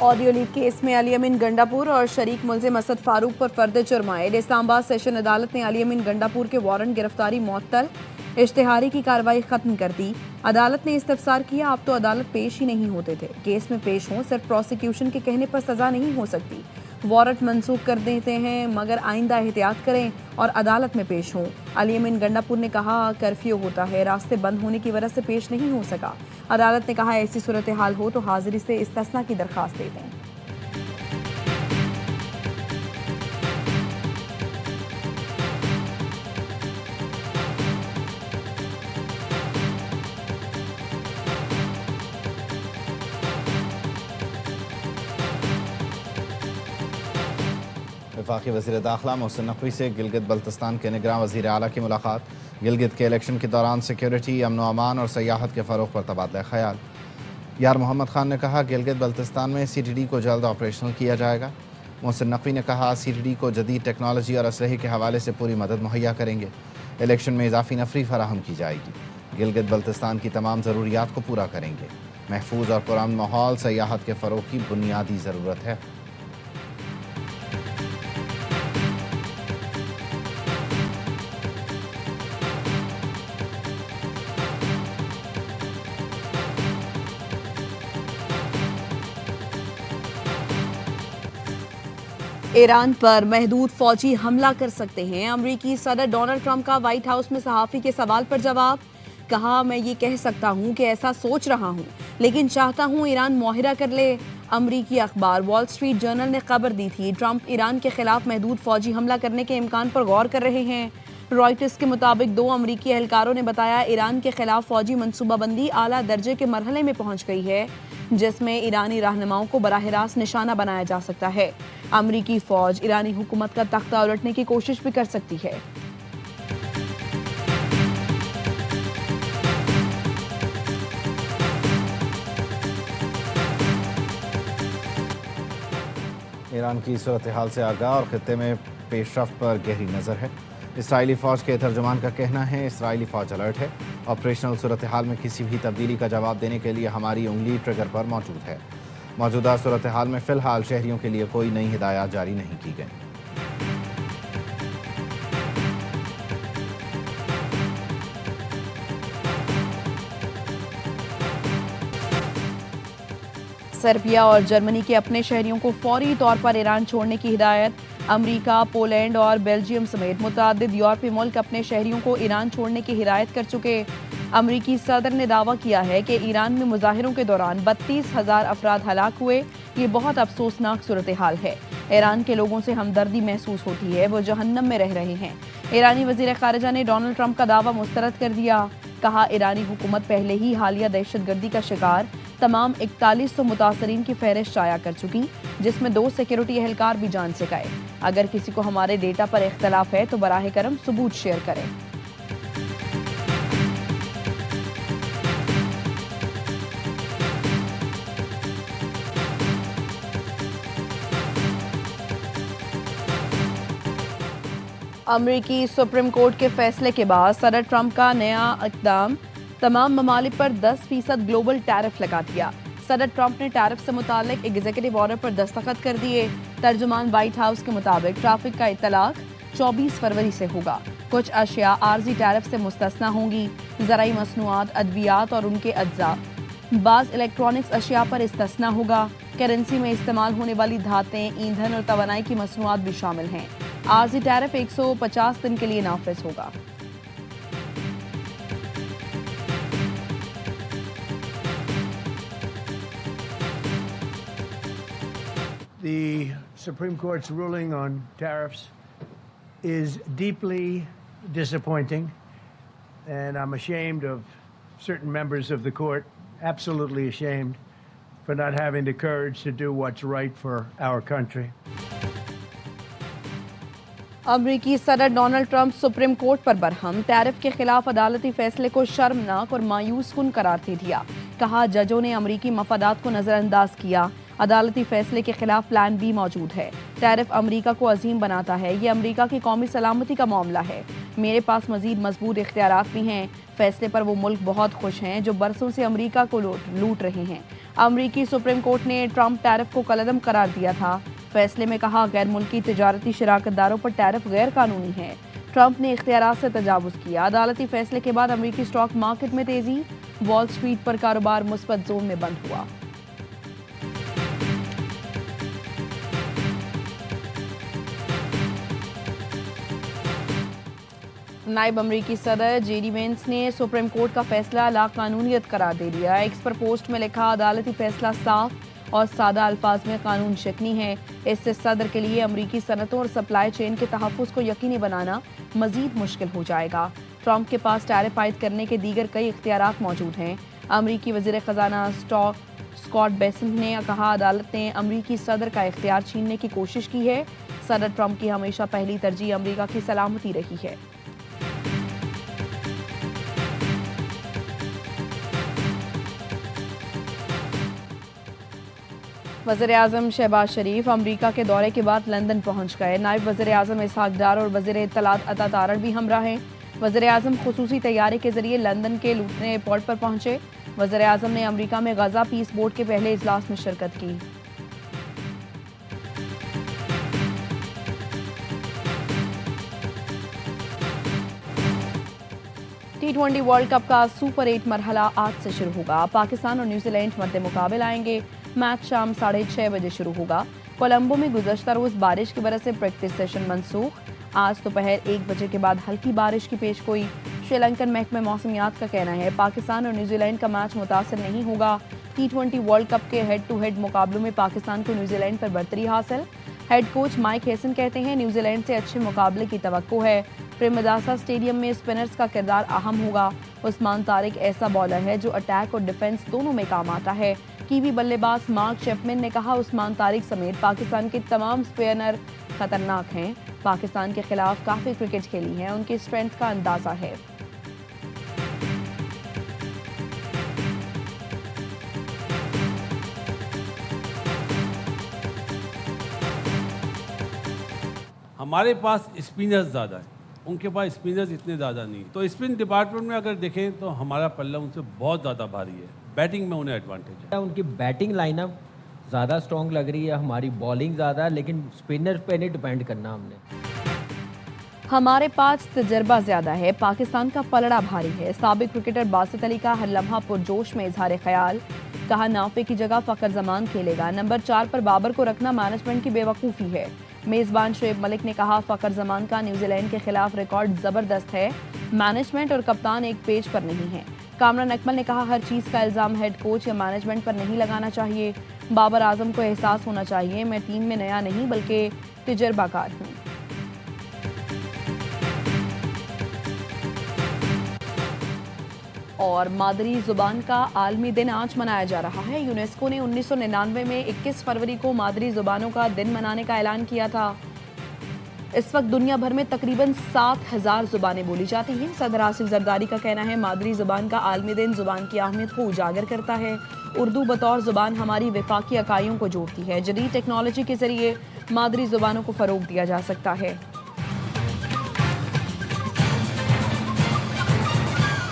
Audio leak case में अली अमीन गंडापुर और शरीक मुलजिम असद फारूक पर फर्द जुर्म आयद। इस्लामाबाद सेशन अदालत ने अली अमीन गंडापुर के वारंट गिरफ्तारी मुअत्तल, इश्तिहारी की कार्रवाई खत्म कर दी। अदालत ने इस्तफसार किया, आप तो अदालत पेश ही नहीं होते थे। केस में पेश हों, सिर्फ प्रोसिक्यूशन के कहने पर सजा नहीं हो सकती। वारंट मंसूख कर देते हैं, मगर आइंदा एहतियात करें और अदालत में पेश हों। अली अमीन गंडापुर ने कहा, कर्फ्यू होता है, रास्ते बंद होने की वजह से पेश नहीं हो सका। अदालत ने कहा, ऐसी सूरत हाल हो तो हाजिरी से इस्तिस्ना की दरख्वास्त दे दें। वफाकी वज़ीर दाखिला मोहसिन नकवी से गिलगित बल्तिस्तान के निगरान वज़ीर आला की मुलाकात। गिलगित के इलेक्शन के दौरान सिक्योरिटी, अमन व अमान और सयाहत के फ़रोग़ पर तबादला ख्याल। यार मोहम्मद खान ने कहा, गिलगित बल्तिस्तान में CTD को जल्द ऑपरेशनल किया जाएगा। मोहसिन नकवी ने कहा, CTD को जदीद टेक्नोलॉजी और असलहे के हवाले से पूरी मदद मुहैया करेंगे। इलेक्शन में इजाफी नफरी फराहम की जाएगी। गिलगित बल्तिस्तान की तमाम ज़रूरियात को पूरा करेंगे। महफूज और पुरान माहौल सयाहत के फ़रोग़ की बुनियादी ज़रूरत है। ईरान पर महदूद फौजी हमला कर सकते हैं। अमरीकी सदर डोनाल्ड ट्रंप का व्हाइट हाउस में सहाफ़ी के सवाल पर जवाब। कहा, मैं ये कह सकता हूँ कि ऐसा सोच रहा हूँ, लेकिन चाहता हूँ ईरान मुआहिदा कर ले। अमरीकी अखबार वॉल स्ट्रीट जर्नल ने खबर दी थी, ट्रंप ईरान के खिलाफ महदूद फौजी हमला करने के इम्कान पर गौर कर रहे हैं। रॉयटर्स के मुताबिक 2 अमरीकी एहलकारों ने बताया, ईरान के खिलाफ फौजी मनसूबाबंदी आला दर्जे के मरहले में पहुंच गई है, जिसमें ईरानी रहनुमाओं को बराह रास्त निशाना बनाया जा सकता है। अमरीकी फौज ईरानी हुकूमत का तख्ता उलटने की कोशिश भी कर सकती है। ईरान की सूरत हाल से आगाह और खित्ते में पेशरफ्त पर गहरी नज़र है। इसराइली फ़ौज के तर्जुमान का कहना है, इसराइली फ़ौज अलर्ट है। ऑपरेशनल सूरत हाल में किसी भी तब्दीली का जवाब देने के लिए हमारी उंगली ट्रिगर पर मौजूद है। मौजूदा सूरत हाल में फ़िलहाल शहरियों के लिए कोई नई हिदायत जारी नहीं की गई। सर्बिया और जर्मनी के अपने शहरियों को फौरी तौर पर ईरान छोड़ने की हिदायत। अमेरिका, पोलैंड और बेल्जियम समेत मुतअद्दिद यूरोपीय मुल्क अपने शहरियों को ईरान छोड़ने की हिदायत कर चुके। अमरीकी सदर ने दावा किया है कि ईरान में मुजाहिरों के दौरान 32,000 अफराद हलाक हुए। ये बहुत अफसोसनाक सूरत हाल है। ईरान के लोगों से हमदर्दी महसूस होती है, वो जहन्नम में रह रहे हैं। ईरानी वज़ीर ख़ारिजा ने डोनाल्ड ट्रंप का दावा मुस्तरद कर दिया। कहा, ईरानी हुकूमत पहले ही हालिया दहशतगर्दी का शिकार तमाम 4100 मुतासरीन की फहरिस्त शाया कर चुकी, जिसमें 2 सिक्योरिटी एहलकार भी जान से गए। अगर किसी को हमारे डेटा पर इख्तलाफ है तो बराह करम सबूत शेयर करें। अमरीकी सुप्रीम कोर्ट के फैसले के बाद सदर ट्रंप का नया इक़दाम, तमाम ममालिक पर 10% ग्लोबल टैरिफ लगा दिया। सदर ट्रंप ने टैरिफ से मुतालिक एग्जीक्यूटिव ऑर्डर पर दस्तखत कर दिए। तर्जुमान व्हाइट हाउस के मुताबिक ट्रैफिक का इत्तलाक 24 फरवरी से होगा। कुछ अशिया आर्जी टैरिफ से मुस्तस्ना होंगी। ज़राई मसनूआत, अद्वियात और उनके अज्जा। बाज़ इलेक्ट्रॉनिक्स अशिया पर इस्तिस्ना होगा। करेंसी में इस्तेमाल होने वाली धातें, ईंधन और तवानाई की मसनूआत भी शामिल हैं। आर्जी टैरिफ 150 दिन के लिए नाफिज होगा। The Supreme Court's ruling on tariffs is deeply disappointing, and I'm ashamed of certain members of the court, absolutely ashamed, for not having the courage to do what's right for our country. अमरीकी सदर Donald Trump supreme court पर Barham. Tariff के खिलाफ अदालती फैसले को शर्मनाक और मायूस कुन करार दे दिया। कहा, जजों ने अमरीकी मफादात को नजरअंदाज किया। अदालती फैसले के खिलाफ प्लान बी मौजूद है। टैरिफ अमेरिका को अजीम बनाता है। ये अमेरिका की कौमी सलामती का मामला है। मेरे पास मजीद मजबूत इख्तियारात भी हैं। फैसले पर वो मुल्क बहुत खुश हैं जो बरसों से अमेरिका को लूट रहे हैं। अमेरिकी सुप्रीम कोर्ट ने ट्रंप टैरिफ को कलअदम करार दिया था। फैसले में कहा गैर मुल्की तिजारती शराकतदारों पर टैरिफ गैर कानूनी है। ट्रंप ने इख्तियारात से तजावुज किया। अदालती फैसले के बाद अमेरिकी स्टॉक मार्केट में तेजी। वॉल स्ट्रीट पर कारोबार मुस्बत जोन में बंद हुआ। नायब अमरीकी सदर जेडी वेंस ने सुप्रीम कोर्ट का फैसला लाकानूनियत करार दे दिया। एक्स पर पोस्ट में लिखा अदालती फैसला साफ और सादा अल्फाज में कानून शिकनी है। इससे सदर के लिए अमरीकी सनतों और सप्लाई चेन के तहफ़्फ़ुज़ को यकीनी बनाना मजीद मुश्किल हो जाएगा। ट्रंप के पास टैरिफ आयद करने के दीगर कई इख्तियारात मौजूद हैं। अमरीकी वज़ीर ख़जाना स्कॉट बेसेंट ने कहा अदालत ने अमरीकी सदर का इख्तियार छीनने की कोशिश की है। सदर ट्रंप की हमेशा पहली तरजीह अमरीका की सलामती रही है। वज़ीर-ए-आज़म शहबाज शरीफ अमरीका के दौरे के बाद लंदन पहुंच गए। नायब वज़ीर-ए-आज़म इसहाक डार और वज़ीर इत्तलात अता तारड़ भी हमरा हैं। वज़ीर-ए-आज़म खुसूसी तैयारी के जरिए लंदन के लुटन एयरपोर्ट पर पहुंचे। वज़ीर-ए-आज़म ने अमरीका में गजा पीस बोर्ड के पहले इजलास में शिरकत की। T20 वर्ल्ड कप का सुपर 8 मरहला आज से शुरू होगा। पाकिस्तान और न्यूजीलैंड मद्दे मुकाबिल आएंगे। मैच शाम 6:30 बजे शुरू होगा। कोलंबो में गुज़श्ता रोज़ बारिश की वजह से प्रैक्टिस सेशन मनसूख। आज दोपहर 1 बजे के बाद हल्की बारिश की पेशगोई। श्रीलंकन महकमे मौसमियात का कहना है पाकिस्तान और न्यूजीलैंड का मैच मुतासर नहीं होगा। T20 वर्ल्ड कप के हेड टू हेड मुकाबलों में पाकिस्तान को न्यूजीलैंड पर बरतरी हासिल। हेड कोच माइक हेसन कहते हैं न्यूजीलैंड से अच्छे मुकाबले की तवक्को है। प्रेमदासा स्टेडियम में स्पिनर्स का किरदार अहम होगा। उस्मान तारिक ऐसा बॉलर है जो अटैक और डिफेंस दोनों में काम आता है। कीवी बल्लेबाज मार्क चैपमैन ने कहा उस्मान तारिक समेत पाकिस्तान के तमाम स्पिनर खतरनाक हैं। पाकिस्तान के खिलाफ काफ़ी क्रिकेट खेली है, उनकी स्ट्रेंथ का अंदाजा है। हमारे पास स्पिनर्स ज़्यादा है, उनके पास स्पिनर्स इतने ज़्यादा नहीं। तो स्पिन डिपार्टमेंट में अगर देखें तो हमारा पल्ला उनसे बहुत ज़्यादा भारी है। बैटिंग में उन्हें एडवांटेज है। उनकी बैटिंग लाइनअप ज़्यादा स्ट्रॉन्ग लग रही है, हमारी बॉलिंग ज़्यादा, लेकिन स्पिनर पे नहीं डिपेंड करना हमने। हमारे पास तजर्बा ज़्यादा है, पाकिस्तान का पलड़ा भारी है। साबिक क्रिकेटर बासित अली का हर लम्हा पुरजोश में इजहार ख्याल। कहा नाफे की जगह फ़खर जमान खेलेगा। नंबर 4 पर बाबर को रखना मैनेजमेंट की बेवकूफ़ी है। मेज़बान शुएब मलिक ने कहा फ़खर जमान का न्यूजीलैंड के खिलाफ रिकॉर्ड ज़बरदस्त है। मैनेजमेंट और कप्तान एक पेज पर नहीं है। कामरान अकमल ने कहा हर चीज़ का इल्ज़ाम हेड कोच या मैनेजमेंट पर नहीं लगाना चाहिए। बाबर आजम को एहसास होना चाहिए मैं टीम में नया नहीं बल्कि तजर्बाकार हूँ। और मादरी ज़ुबान का आलमी दिन आज मनाया जा रहा है। यूनेस्को ने 1999 में 21 फरवरी को मादरी ज़ुबानों का दिन मनाने का ऐलान किया था। इस वक्त दुनिया भर में तकरीबन 7000 ज़ुबानें बोली जाती हैं। सदर आसिफ जरदारी का कहना है मादरी ज़ुबान का आलमी दिन ज़ुबान की अहमियत को उजागर करता है। उर्दू बतौर ज़ुबान हमारी वफाकी अकाइयों को जोड़ती है। जदीद टेक्नोलॉजी के ज़रिए मादरी ज़ुबानों को फ़रोग दिया जा सकता है।